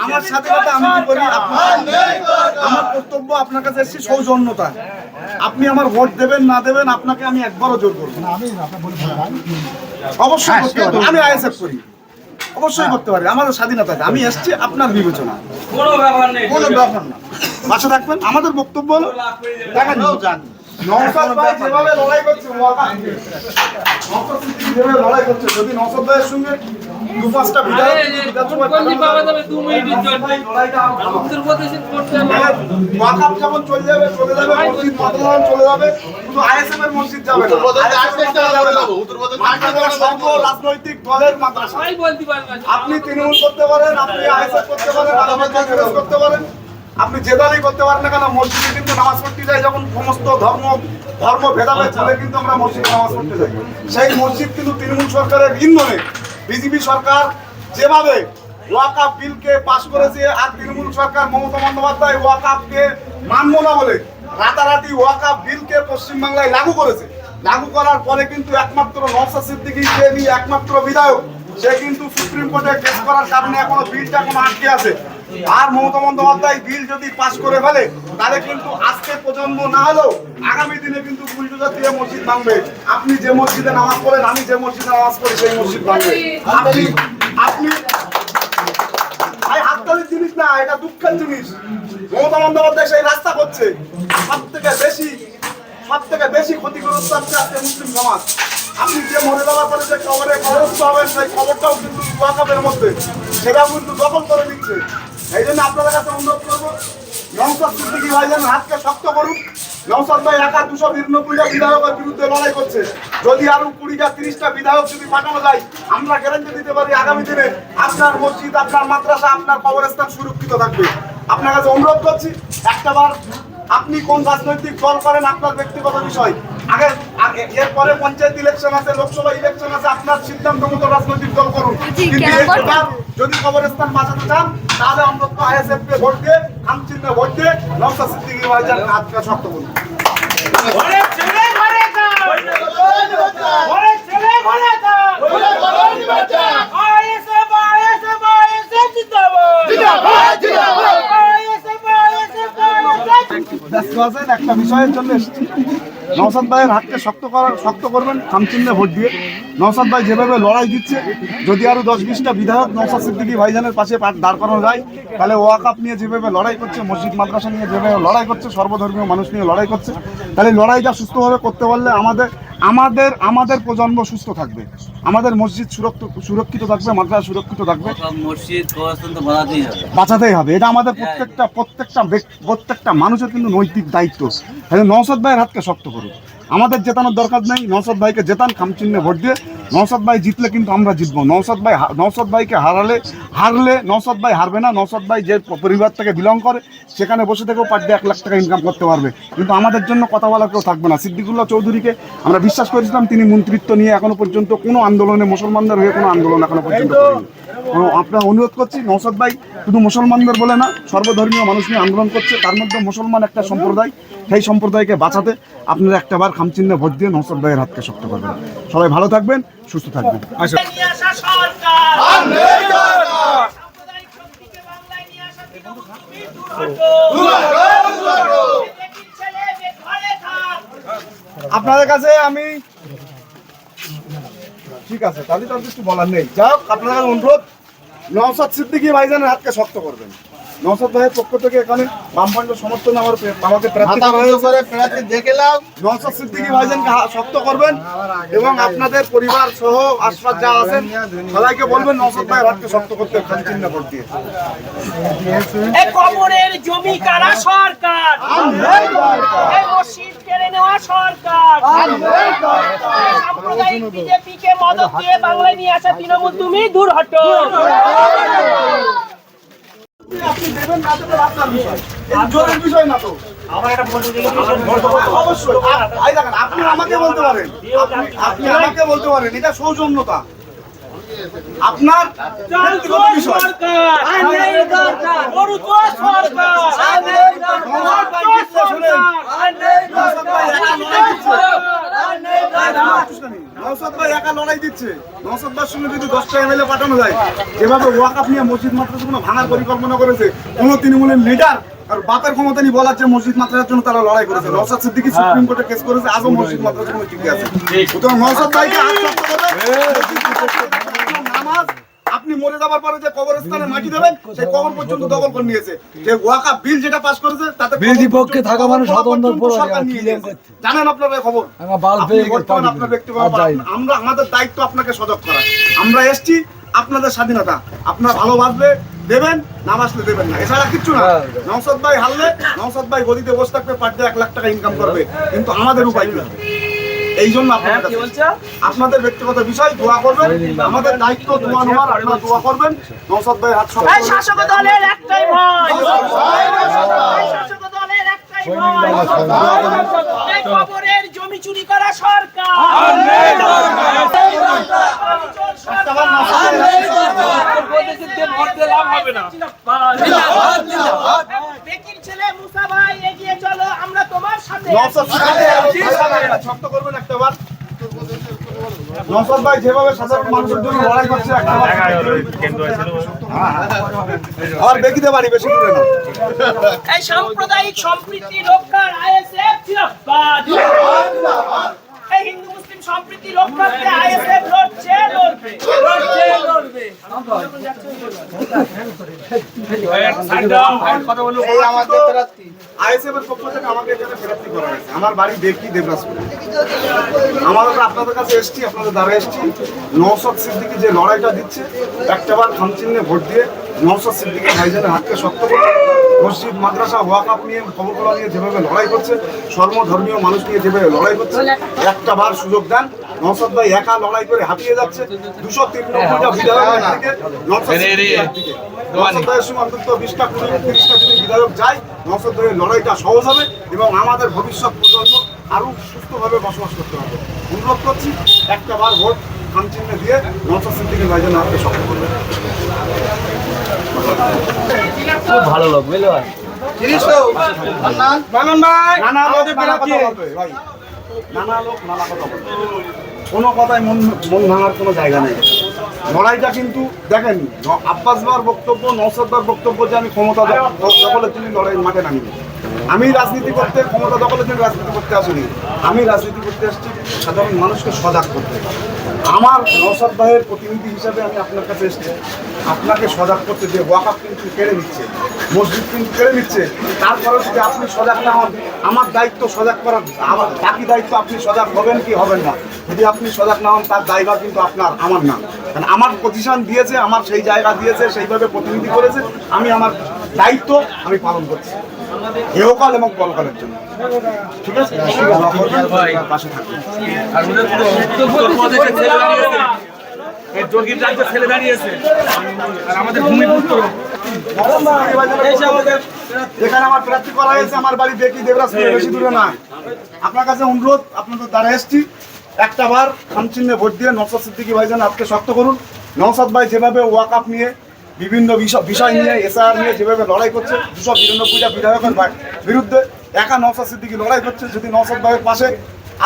আমার সাথে কথা আমি কি করি, আমার কর্তব্য আপনার কাছে এসেছি সৌজন্যতা। আপনি আমার ভোট দেবেন না দেবেন আপনাকে আমি একবারও জোর করবো না। অবশ্যই করতে পারি, আমি আইএসএফ করি, অবশ্যই করতে পারি, আমাদের স্বাধীনতা আছে। আমি এসেছি আপনার বিবেচনা, কোনো ব্যাপার না। বাসা থাকবেন। আমাদের বক্তব্য হলো দেখেন নওশাদ ভাই যেভাবে লড়াই করছে, লড়াই করছে, যদি নওশাদ ভাইয়ের সঙ্গে দু পাঁচটা বিধায়ক যেমন চলে যাবে মসজিদ মাদ্রাসা চলে যাবে, শুধু আইএসএফ এর মসজিদ যাবে না, সর্ব রাজনৈতিক দলের মাদ্রাসা। আপনি তৃণমূল করতে পারেন, আপনি আইএসএফ করতে পারেন, কংগ্রেস করতে পারেন, আপনি যে দলই করতে পারেন না কেন, মসজিদে কিন্তু নামাজ পড়তে যাই। যখন সমস্ত ধর্ম ভেদাভেদ চলে কিন্তু আমরা মসজিদে নামাজ পড়তে যাই। সেই মসজিদ কিন্তু তৃণমূল সরকারের ইন্ধনে বিজেপি সরকার যেভাবে ওয়াকআপ বিলকে পাস করেছে, আর তৃণমূল সরকার মমতা বন্দ্যোপাধ্যায় ওয়াকআপকে মানব না বলে রাতারাতি ওয়াকআপ বিলকে পশ্চিমবাংলায় লাগু করেছে। লাগু করার পরে কিন্তু একমাত্র নওশাদ সিদ্দিকী যিনি একমাত্র বিধায়ক, সে কিন্তু সুপ্রিম কোর্টে কেস করার কারণে এখনো বিলটা এখনো আটকে আছে। আর মমতা বন্দ্যোপাধ্যায় বিল যদি পাস করে ফেলে তাহলে কিন্তু আজকে প্রজন্ম না হলেও আগামী দিনে কিন্তু বুলডোজার দিয়ে মসজিদ ভাঙবে। আপনি যে মসজিদে নামাজ পড়েন, আমি যে মসজিদে নামাজ পড়ি, সেই মসজিদ ভাঙবে। আপনি হাততালির জিনিস না, এটা দুঃখের জিনিস। মমতা বন্দ্যোপাধ্যায় সেই রাস্তা করছে। সব থেকে বেশি ক্ষতিগ্রস্ত হচ্ছে আজকে মুসলিম সমাজ। আপনি যে মরে যাওয়ার পরে যে কবরে কবরস্থ হবেন, সেই খবরটাও কিন্তু ওয়াকআপের মধ্যে, সেটাও কিন্তু দখল করে নিচ্ছে। এই জন্য আপনাদের কাছে অনুরোধ করবো, নওশাদ সিদ্দিকী ভাইজানের হাতকে শক্ত করুন। নওশাদ ভাই একা 299টা বিধায়কের বিরুদ্ধে লড়াই করছে। যদি আরো 20টা 30টা বিধায়ক যদি পাঠানো যায়, আমরা গ্যারান্টি দিতে পারি আগামী দিনে আপনার মসজিদ, আপনার মাদ্রাসা, আপনার কবরস্থান সুরক্ষিত থাকবে। আপনার কাছে অনুরোধ করছি, একটাবার আপনি কোন রাজনৈতিক দল করেন আপনার ব্যক্তিগত বিষয়। আগে এরপরে পঞ্চায়েত ইলেকশন আছে, লোকসভা ইলেকশন আছে, আপনার সিদ্ধান্ত মতো রাজনৈতিক দল করুন। কিন্তু যদি কবরস্থান বাঁচাতে চান তাহলে অন্তত আইএসএফ কে ভোট দিয়ে, খাম চিহ্নে ভোট দিয়ে নওশাদ সিদ্দিকী ভাইজান হাতকে শক্ত করুন। একটা বিষয়ের জন্য এসেছি, নওশাদ ভাইয়ের হাতকে শক্ত করবেন, খামচিহ্নে ভোট দিয়ে। নওশাদ ভাই যেভাবে লড়াই দিচ্ছে, যদি আরো 10-20টা বিধায়ক নওশাদ সিদ্দিকী ভাইজানের পাশে দাঁড় করানো যায়, তাহলে ওয়াকআপ নিয়ে যেভাবে লড়াই করছে, মসজিদ মাদ্রাসা নিয়ে যেভাবে লড়াই করছে, সর্বধর্মীয় মানুষ নিয়ে লড়াই করছে, তাহলে লড়াইটা সুস্থভাবে করতে পারলে আমাদের প্রজন্ম সুস্থ থাকবে, আমাদের মসজিদ সুরক্ষিত থাকবে, মাদ্রাসা সুরক্ষিত থাকবে। বাঁচাতেই হবে, এটা আমাদের প্রত্যেকটা মানুষের কিন্তু নৈতিক দায়িত্ব। নওশাদ ভাইয়ের হাতকে শক্ত করুন। আমাদের জেতানোর দরকার নেই, নওশাদ ভাইকে জেতান খামচিহ্নে ভোট দিয়ে। নওশাদ ভাই জিতলে কিন্তু আমরা জিতবো। নওশাদ ভাইকে হারলে নওশাদ ভাই হারবে না। নওশাদ ভাই যে পরিবার থেকে বিলং করে, সেখানে বসে থেকেও পার ডে 1 লাখ টাকা ইনকাম করতে পারবে, কিন্তু আমাদের জন্য কথা বলার কেউ থাকবে না। সিদ্দিকুল্লাহ চৌধুরীকে আমরা বিশ্বাস করেছিলাম, তিনি মন্ত্রিত্ব নিয়ে এখনো পর্যন্ত কোনো আন্দোলনে, মুসলমানদের হয়ে কোনো আন্দোলন এখনো পর্যন্ত করেনি। আপনার অনুরোধ করছি, নওশাদ ভাই শুধু মুসলমানদের বলে না, সর্বধর্মীয় মানুষ নিয়ে আন্দোলন করছে, তার মধ্যে মুসলমান একটা সম্প্রদায়, সেই সম্প্রদায়কে বাঁচাতে আপনারা একটাবার খামচিহ্নে ভোট দিয়ে নওশাদ ভাইয়ের হাতকে শক্ত করবেন। সবাই ভালো থাকবেন, সুস্থ থাকবেন। আপনাদের কাছে আমি ঠিক আছে, তাহলে তো কিছু বলার নেই। যাক, আপনাদের অনুরোধ, নওশাদ সিদ্দিকী ভাইজানের হাতকে শক্ত করবেন। নওশাদ ভাইয়ের পক্ষ থেকে এখানে বামফ্রন্টের সমর্থনে আমাকে প্রার্থী দেখলাম। নওশাদ সিদ্দিকী ভাইজানকে শক্ত করবেন এবং আপনাদের পরিবার সহ আশপাশ যা আছেন সবাইকে বলবেন নওশাদ ভাইয়ের হাতকে শক্ত করতে, খাম চিহ্ন ভোট দিয়ে। কবরের জমি কারা সরকার, মসজিদ কেড়ে নেওয়া সরকার, সাম্প্রদায়িক বিজেপিকে মদত দিয়ে বাংলায় নিয়ে আসা তৃণমূল, তুমি দূর হটো। আপনি দেবেন না দেবেন আপনার বিষয়, জোরের বিষয় না তো। অবশ্যই আপনি আমাকে বলতে পারেন, আপনি আমাকে বলতে পারেন, এটা সৌজন্যতা। আপনার মরুত সরকার নওশাদ ভাই একা লড়াই দিচ্ছে। নওশাদ ভাইয়ের সঙ্গে যদি 10টা এমএলএ পাঠানো যায়, যেভাবে ওয়াকআপ নিয়ে মসজিদ মাদ্রাসাগুলো ভাঙার পরিকল্পনা করেছে, কোন তৃণমূলের লিডার আর বাপের ক্ষমতা নিয়ে বলার যে মসজিদ মাদ্রাসার জন্য তারা লড়াই করেছে। নওশাদ সিদ্দিকী সুপ্রিম কোর্টে কেস করেছে, আজও মসজিদ মাদ্রাসাগুলো টিকে আছে। সুতরাং নওশাদ ভাইকে হাত শক্ত করে নামাজ আপনি মরে যাবার পরে যে কবরস্থানে মাটি দেবেন, সেই কবর পর্যন্ত দখল করে নিয়েছে। যে ওয়াকআপ বিল যেটা পাস করেছে তাতে বিরোধী পক্ষে থাকা মানুষ স্বতন্ত্র সরকার নিয়ে নিয়েছে। জানেন আপনারা এই খবর? আপনি বর্তমানে আপনার ব্যক্তিগত আমরা আমাদের দায়িত্ব আপনাকে সজাগ করা। আমরা এসছি আপনাদের স্বাধীনতা, আপনারা ভালোবাসলে দেবেন, না বাসলে দেবেন না, এছাড়া কিচ্ছু না। নওশাদ ভাই হারলে নওশাদ ভাই গদিতে বসে থাকবে, পার ডে 1 লাখ টাকা ইনকাম করবে, কিন্তু আমাদের উপায় কি হবে? এই জন্য আপনাদের ব্যক্তিগত বিষয় দোয়া করবেন, আমাদের দায়িত্ব দোয়া নেওয়ার, আপনারা দোয়া করবেন। নওশাদ ভাই হাত এই শাসক দলের একটাই ভয়, এই শাসক দলের একটাই ভয়, এই কবরের জমি চুরি করা সরকার। বেকির ছেলে মুসা ভাই এগিয়ে চলো, আমরা তোমার সাথে শক্ত করবেন একটাবার। নওশাদ ভাই যেভাবে সাধারণ মানুষের জন্য লড়াই করছে, আর দেখিতে পারি বেশি দূরে না। এই সাম্প্রদায়িক সম্প্রীতি রক্ষার আইএসএফ জিন্দাবাদ। এই হিন্দু মুসলিম সম্প্রীতি রক্ষার্থে আইএসএফ লড়ছে, লড়বে। আইএসএফ এর পক্ষ থেকে আমাকে এখানে প্রার্থী করা হয়েছে। আমার বাড়ি দেখি দেবরাজপুর। আমরা আপনাদের কাছে এসেছি, আপনাদের দ্বারা এসেছি। নওশাদ সিদ্দিকী যে লড়াইটা দিচ্ছে, একটাবার খামচিহ্নে ভোট দিয়ে নওশাদ সিদ্দিকী ভাইজানের হাতকে শক্ত করে মসজিদ মাদ্রাসা ওয়াকআপ নিয়ে খবরগুলো নিয়ে যেভাবে লড়াই করছে, সর্বধর্মীয় মানুষ নিয়ে যেভাবে লড়াই করছে, একটাবার সুযোগ দেন। নওশাদ ভাই একা লড়াই করে হাঁপিয়ে যাচ্ছে। 293টা বিধায়কের থেকে নওশাদ সিদ্দিকীর হাত থেকে। নওশাদ ভাইয়ের সঙ্গে অন্তত 20টা 30টা যদি বিধায়ক যায়, নওশাদ ভাইয়ের লড়াইটা সহজ হবে এবং আমাদের ভবিষ্যৎ প্রজন্ম আরো সুস্থভাবে বসবাস করতে হবে। অনুরোধ করছি, একটাবার ভোট খামচিহ্নে দিয়ে নওশাদ সিদ্দিকী ভাইজানের হাতকে শক্ত করবে। খুব ভালো লোক বুঝলে ভাই। নানা লোক নানা কথা বলবে ভাই, নানা লোক নানা কথা বলবে, কোনো কথায় মন ভাঙার কোনো জায়গা নেই। লড়াইটা কিন্তু দেখেন, আব্বাস ভাইয়ের বক্তব্য, নওশাদ ভাইয়ের বক্তব্য যে আমি ক্ষমতা দখলের জন্য লড়াই মাঠে নামিনি। আমি রাজনীতি করতে, ক্ষমতা দখলের জন্য রাজনীতি করতে আসিনি। আমি রাজনীতি করতে আসছি সাধারণ মানুষকে সজাগ করতে। আমার নওশাদ ভাইয়ের প্রতিনিধি হিসাবে আমি আপনার কাছে এসেছি আপনাকে সজাগ করতে, যে ওয়াকআপ কিন্তু কেড়ে নিচ্ছে, মসজিদ কিন্তু কেড়ে নিচ্ছে। তারপরে যদি আপনি সজাগ না হন, আমার দায়িত্ব সজাগ করার, আমার বাকি দায়িত্ব আপনি সজাগ হবেন কি হবেন না। যদি আপনি সজাগ না হন, তার দায়ভার কিন্তু আপনার, আমার না। কারণ আমার পজিশন দিয়েছে, আমার সেই জায়গা দিয়েছে, সেইভাবে প্রতিনিধি করেছে। আমি আমার দায়িত্ব আমি পালন করছি, ইহকাল এবং পরকালের জন্য। ঠিক আছে, পাশে থাকবেন। ছেলে দাঁড়িয়েছে আর আমাদের ভূমিপুত্র যেখানে আমার প্রার্থী করা হয়েছে, আমার বাড়ি দেখি দেবরাজপুর, বেশি দূরে না। আপনার কাছে অনুরোধ, আপনাদের দ্বারা এসছি, একটাবার খামচিহ্নে ভোট দিয়ে নওশাদ সিদ্দিকী ভাইজান আজকে শক্ত করুন। নওশাদ ভাই যেভাবে ওয়াকআপ নিয়ে, বিভিন্ন বিষয় নিয়ে, এসআর নিয়ে যেভাবে লড়াই করছে, 292টা বিধায়কের বিরুদ্ধে একা নওশাদ সিদ্দিকী লড়াই করছে। যদি নওশাদ ভাইয়ের পাশে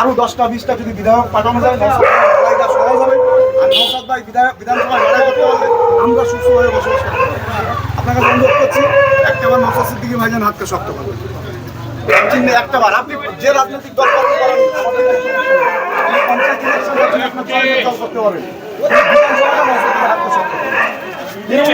আরো 10টা 20টা যদি বিধায়ক পাঠানো যায়, নওশাদ ভাইয়ের লড়াইটা সহজ হবে। আর নওশাদ ভাই বিধানসভায় লড়াই করতে পারলে আমরা সুস্থভাবে বসবাস করতে পারবো। আপনাকে অনুরোধ করছি, একটাবার নওশাদ সিদ্দিকী ভাইজান হাতকে শক্ত করবেন। একটাবার আপনি যে রাজনৈতিক দল করতে পারেন, পঞ্চায়েত ইলেকশন করতে পারেন,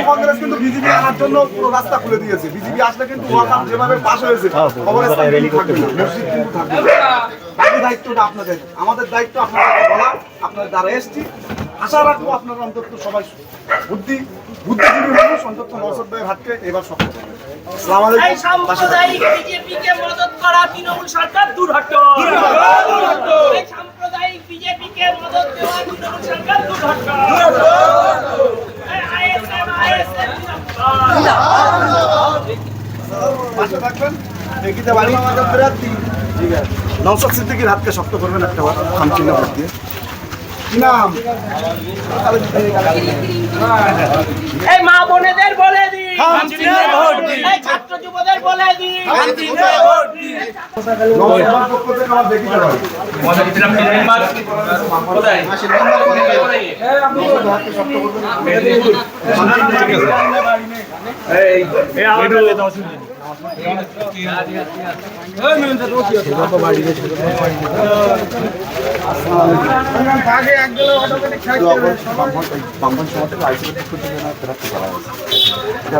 কংগ্রেস কিন্তু বিজেপি আনার জন্য পুরো রাস্তা খুলে দিয়েছে। বিজেপি আসলে কিন্তু ওয়াকআপ যেভাবে পাস হয়েছে, কবরস্থান কিন্তু থাকবে না, মসজিদ কিন্তু থাকবে না। বাকি দায়িত্বটা আপনাদের, আমাদের দায়িত্ব আপনাদের বলা, আপনাদের দ্বারা এসছি। আশা রাখবো আপনারা অন্তত সবাই বুদ্ধিজীবী মানুষ, অন্তত নওশাদ ভাইয়ের হাতকে এবার শক্ত করবে। আসসালামু আলাইকুম। এই সাম্প্রদায়িক বিজেপিকে মদত করা তৃণমূল সরকার দূর হটো। এই সাম্প্রদায়িক বিজেপিকে মদত দেওয়া তৃণমূল সরকার দূর হটো। পাশে থাকবেন, দেখিতে বাড়ি আমাদের প্রার্থী। ঠিক আছে, নওশাদ সিদ্দিকীর হাতকে শক্ত করবেন একটাবার খামচিহ্নে ভোট দিয়ে। কি নাম? এই মা বোনেদের বলে দিন, নমস্কার পক্ষ থেকে আমার দেখি তো ভাই।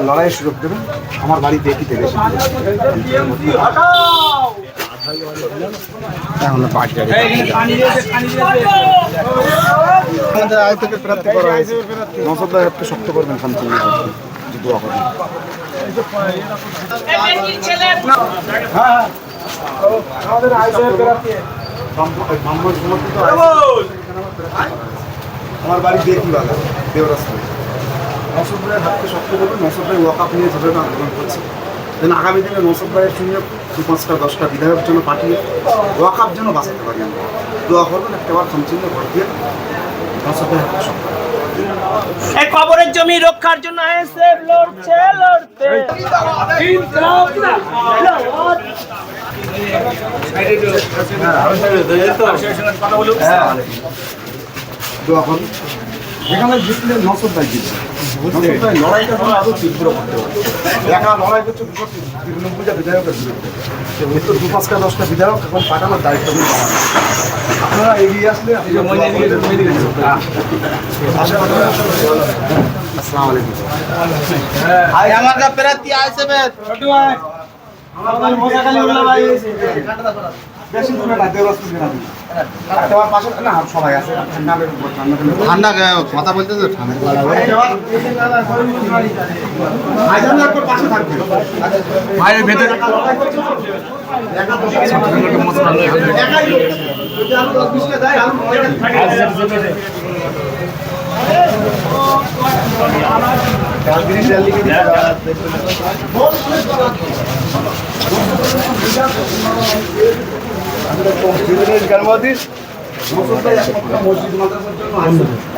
লড়াইয়ের সুযোগ দেবেন আমার বাড়ি দেখি থেকে আমাদের আয় থেকে প্রার্থী করা হয়েছে নসব ভাই হাতকে শক্ত করবেন খান দোয়া করবেন আমাদের আয় থেকে প্রার্থী আমার বাড়ি দেখি বাগান দেবরাস্তা নসব ভাইয়ের হাতকে শক্ত করবেন নসব ভাই ওয়াকাপ নিয়ে যেভাবে আন্দোলন করছে যেন আগামী দিনে নসব ভাইয়ের সঙ্গে 5টা 10টা বিধায়ক যেন পাঠিয়ে ওয়াকাপ যেন বাঁচাতে পারি আমরা দোয়া করবেন একটাবার খামচিহ্ন ভোট দিয়ে নসব ভাইয়ের হাতকে শক্ত এই কবরের জমি রক্ষার জন্য আইএসএফ লড়ছে লড়তে দোয়া করুন এখানে জিতলে নসব ভাই জিতবে নসব ভাই লড়াইটা যেন আরও তীব্র করতে হবে একা লড়াই করছে 293টা বিধায়কের বিরুদ্ধে উত্তর 5টা 10টা বিধায়ক এখন পাঠানোর দায়িত্ব কিন্তু আমার আপনারা এগিয়ে আসলে আসসালামু আলাইকুম আমার কা প্রার্থী আছে বে ছোট ভাই আমার মোজা খালি উল্লা ভাই বেশি দূরে না দেওরাস্তা না তোমার পাশে না সবাই আছে ঠান্ডা কথা বলতে তো ঠান্ডা আইজান একবার পাশে থাকবে ভাইয়ের ভেতরে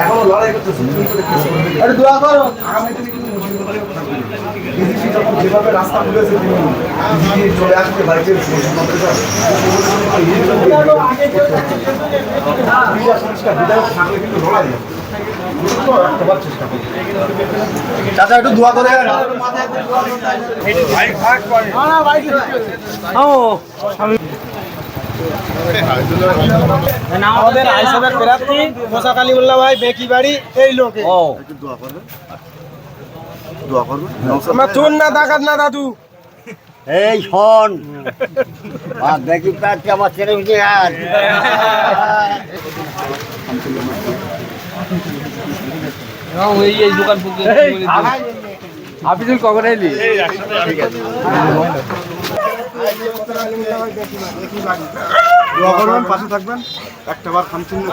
এখনো লড়াই করছে সুপ্রিম কোর্টে কেস করবে আরে দোয়া করো আগামী দিনে কিন্তু মুসলিম লড়াই করতে থাকবে বিজেপি যখন যেভাবে রাস্তা খুলেছে বিজেপি চলে আসছে ভাইদের সংস্কার বিধায়ক থাকলে কিন্তু লড়াই হবে চেষ্টা করবে চাচা একটু দোয়া করে আমাদের আইসবের প্রার্থী মোসা কালী উল্লা ভাই বেকি বাড়ি এই লোকে একটু দোয়া করবে দোয়া করবে আমরা চুন না ডাকাত না দাদু এই শোন আর দেখি প্রার্থী আমার ছেলে উঠে আর এই দোকান আপিসুল কখন এলি দোয়া করবেন পাশে থাকবেন একটাবার খামচিহ্ন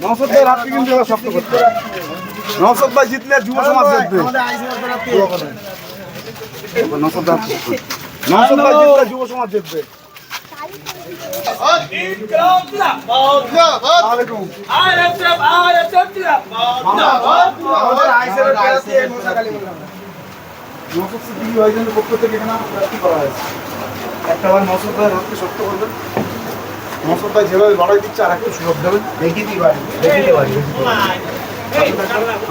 নওশাদ ভাই রাত্রি কিন্তু শক্ত করতে নওশাদ ভাই জিতলে যুব সমাজ জিতবে নওশাদ ভাই জিতলে যুব সমাজ জিতবে পক্ষ থেকে এখানে প্রার্থী করা হয়েছে একটাবার নওশাদ ভাই হাতকে শক্ত করবেন নওশাদ ভাই যেভাবে লড়াই দিচ্ছে আর একটু সুযোগ দেবেন দেখি দিই বাড়ি দেখি দিই বাড়ি থাকবেন একবার